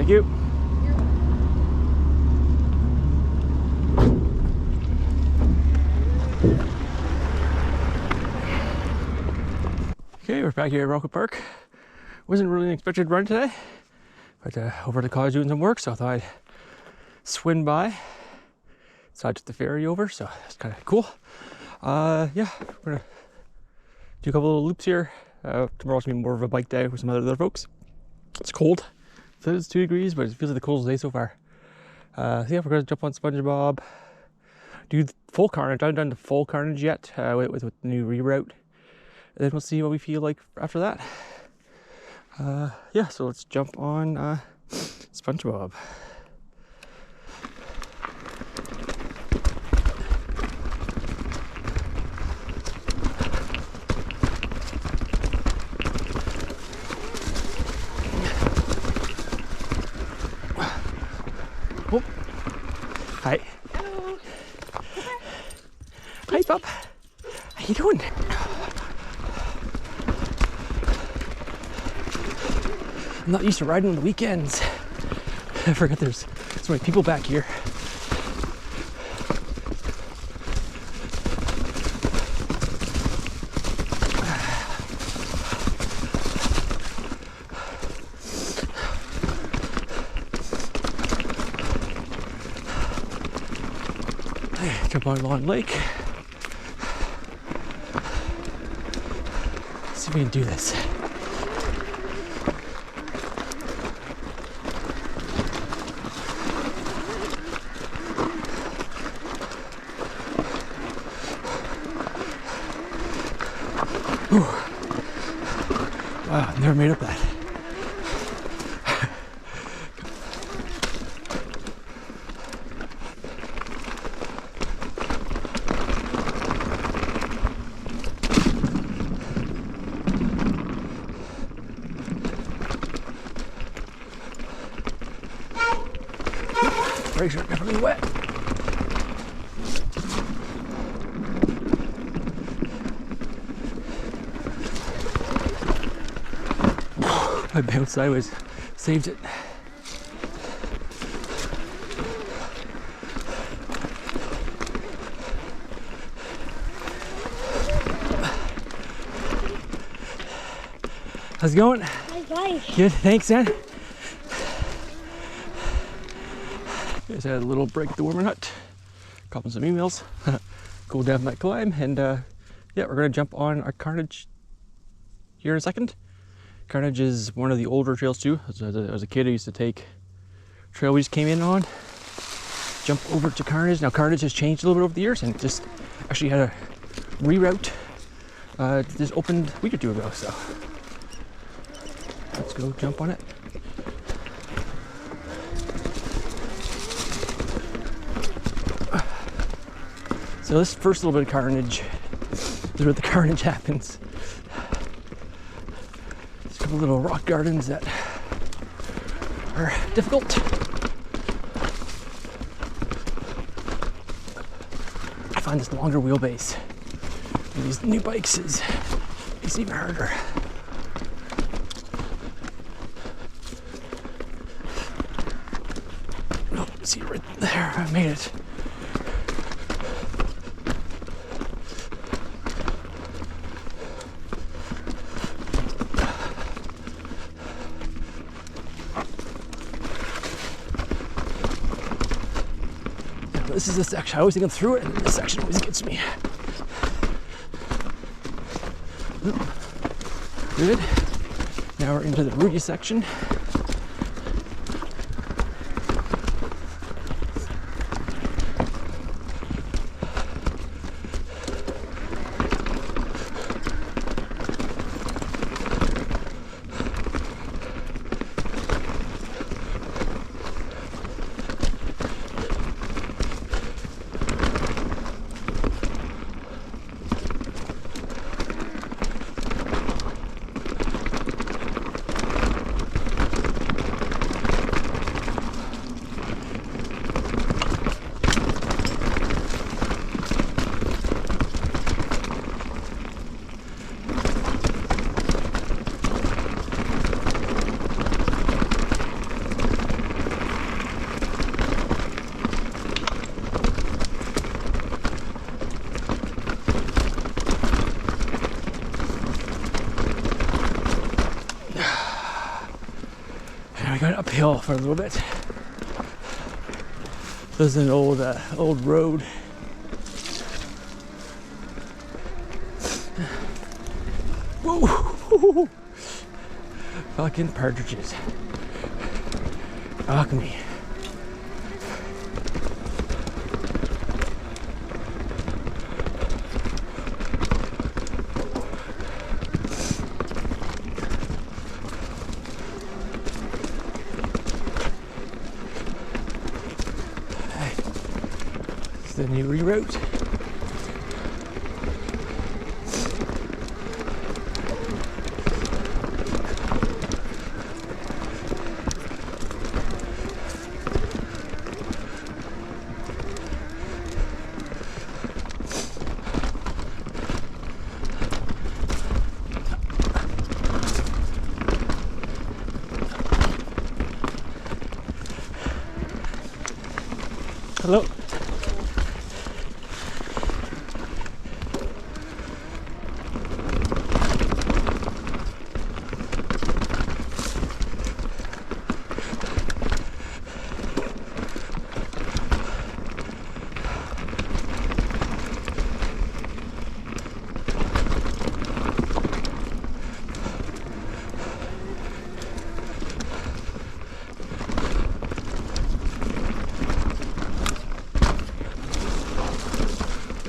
Thank you. Okay, we're back here at Rockwood Park. Wasn't really an expected run today, but over at the college doing some work, so I thought I'd swing by. So I took the ferry over, so that's kind of cool. Yeah, we're gonna do a couple little loops here. Tomorrow's gonna be more of a bike day with some other folks. It's cold. It says it's 2 degrees, but it feels like the coldest day so far. So yeah, we're gonna jump on SpongeBob, do the full Carnage. I haven't done the full Carnage yet with the new reroute. And then we'll see what we feel like after that. Yeah, so let's jump on SpongeBob. Oh. Hi. Hello. Hi, Bob. How you doing? I'm not used to riding on the weekends. I forgot there's so many people back here. Jump on Long Lake. Let's see if we can do this. Whew. Wow, never made up that. Brakes are definitely wet. I bounced sideways, saved it. How's it going? Hi. Good, thanks, man. Just had a little break at the warmer hut, couple some emails, go down that climb, and yeah, we're gonna jump on our Carnage here in a second. Carnage is one of the older trails too. As a kid, I used to take trail we just came in on, jump over to Carnage. Now Carnage has changed a little bit over the years, and just actually had a reroute just opened a week or two ago. So let's go jump on it. So this first little bit of Carnage is where the carnage happens. There's a couple little rock gardens that are difficult. I find this longer wheelbase with these new bikes is even harder. Oh, see right there, I made it. This is the section. I always think I'm through it, and this section always gets me. Good. Now we're into the rooty section. I got uphill for a little bit. This is an old road. Whoa! Fucking partridges. Fuck me. The new reroute. Hello.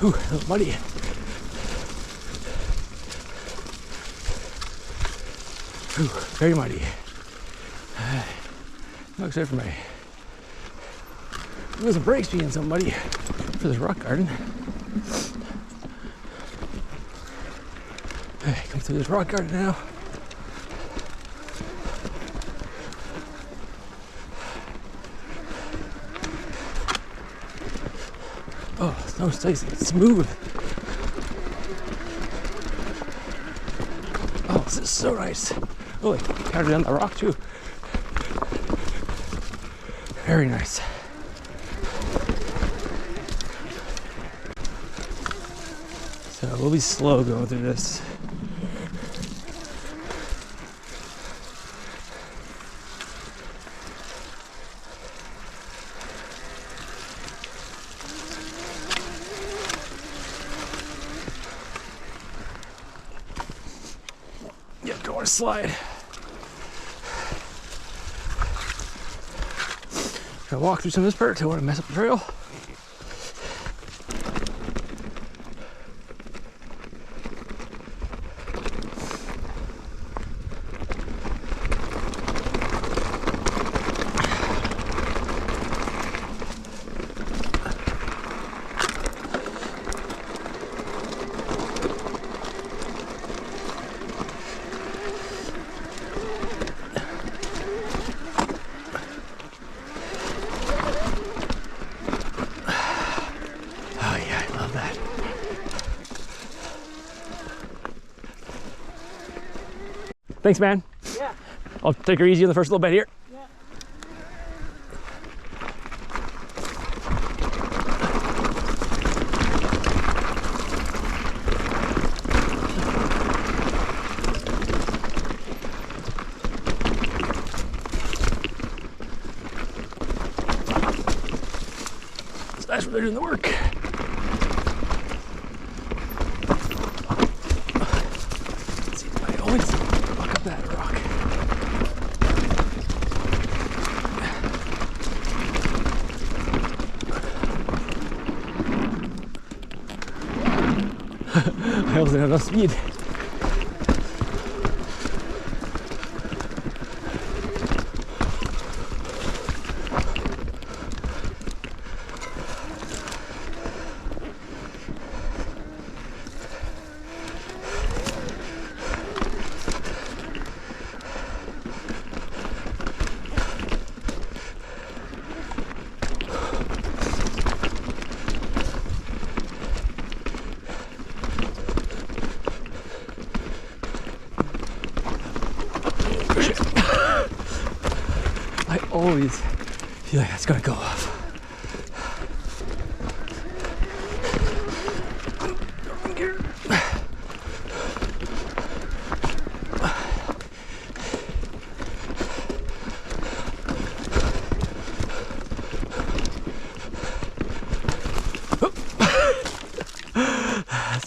Ooh, a little muddy. Ooh, very muddy. I'm excited for my wheels and brakes being so muddy for this rock garden. Okay, come through this rock garden now. Oh, snow's nice and smooth. Oh, this is so nice. Oh, I counted on the rock too. Very nice. So we'll be slow going through this. Yep, don't want to slide. Gonna walk through some of this part. Don't want to mess up the trail. Thanks, man. Yeah. I'll take her easy in the first little bit here. Yeah. So that's where they're doing the work. Let's see if I always fuck up that rock. I also have enough speed. I always feel like that's gonna go off.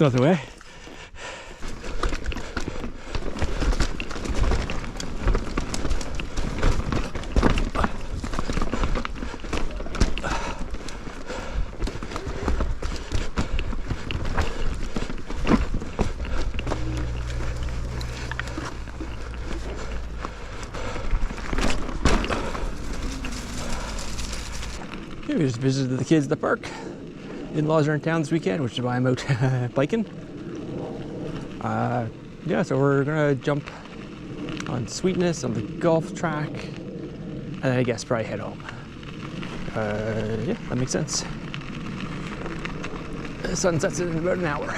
That's not the way. We just visited the kids at the park. In-laws are in town this weekend, which is why I'm out biking. Yeah, so we're gonna jump on Sweetness on the golf track, and I guess probably head home. Yeah, that makes sense. The sun sets in about an hour.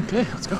Okay, let's go.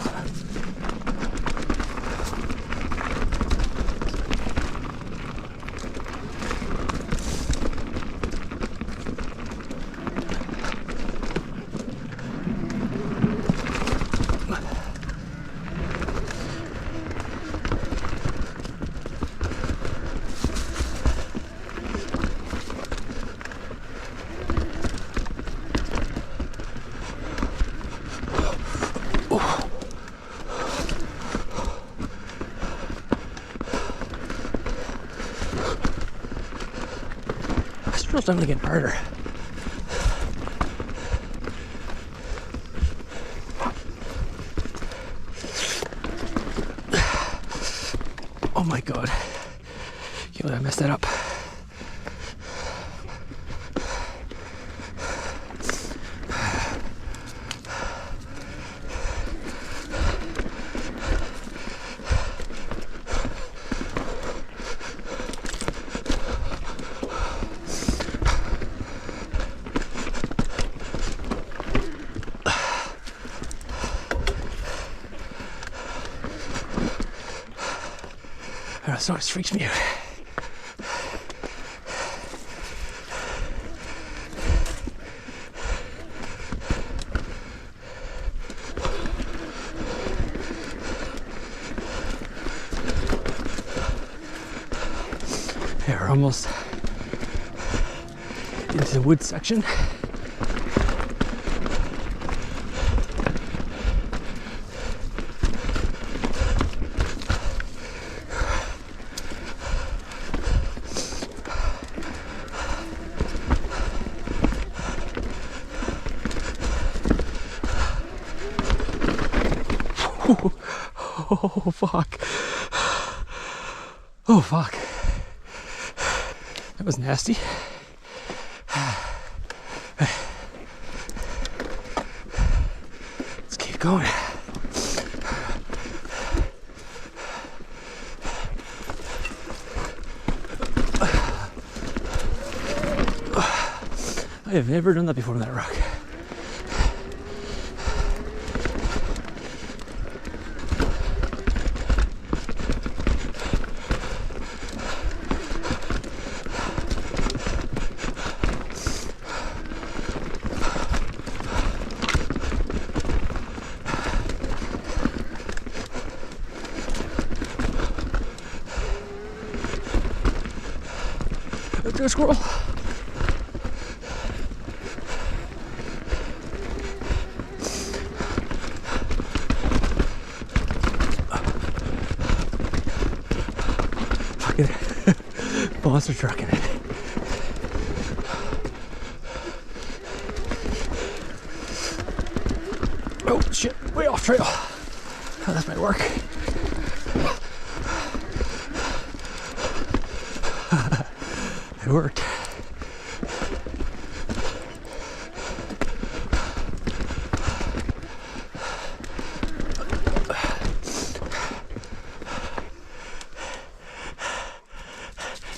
It's only getting harder. Oh my god. Can't believe I messed that up. That always freaks me out. Yeah, we're almost into the woods section. Oh fuck. Oh fuck. That was nasty. Let's keep going. I have never done that before on that rock. To a squirrel. Fucking monster truck in it. Oh shit, way off trail. Oh, that might work. It worked.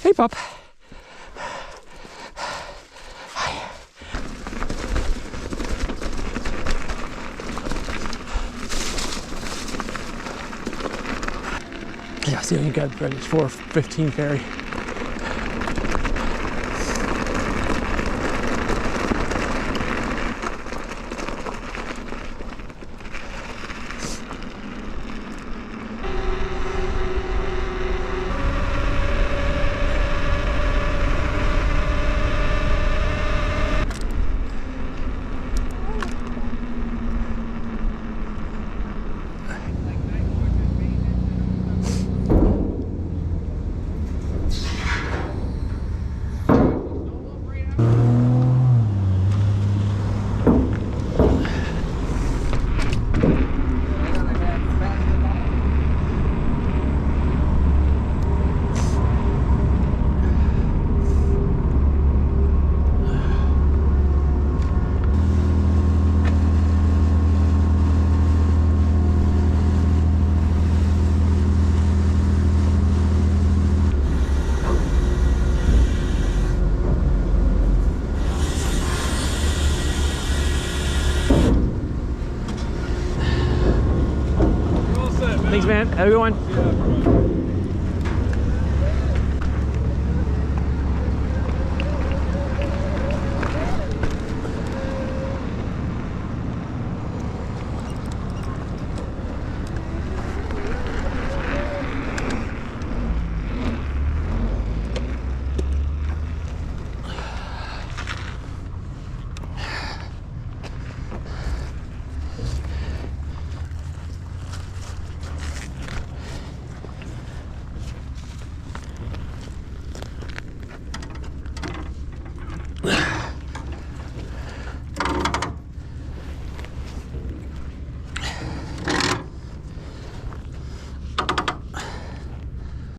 Hey, pup. Yeah, see, you got ready for 4:15 ferry. Thanks, man. Have a good one.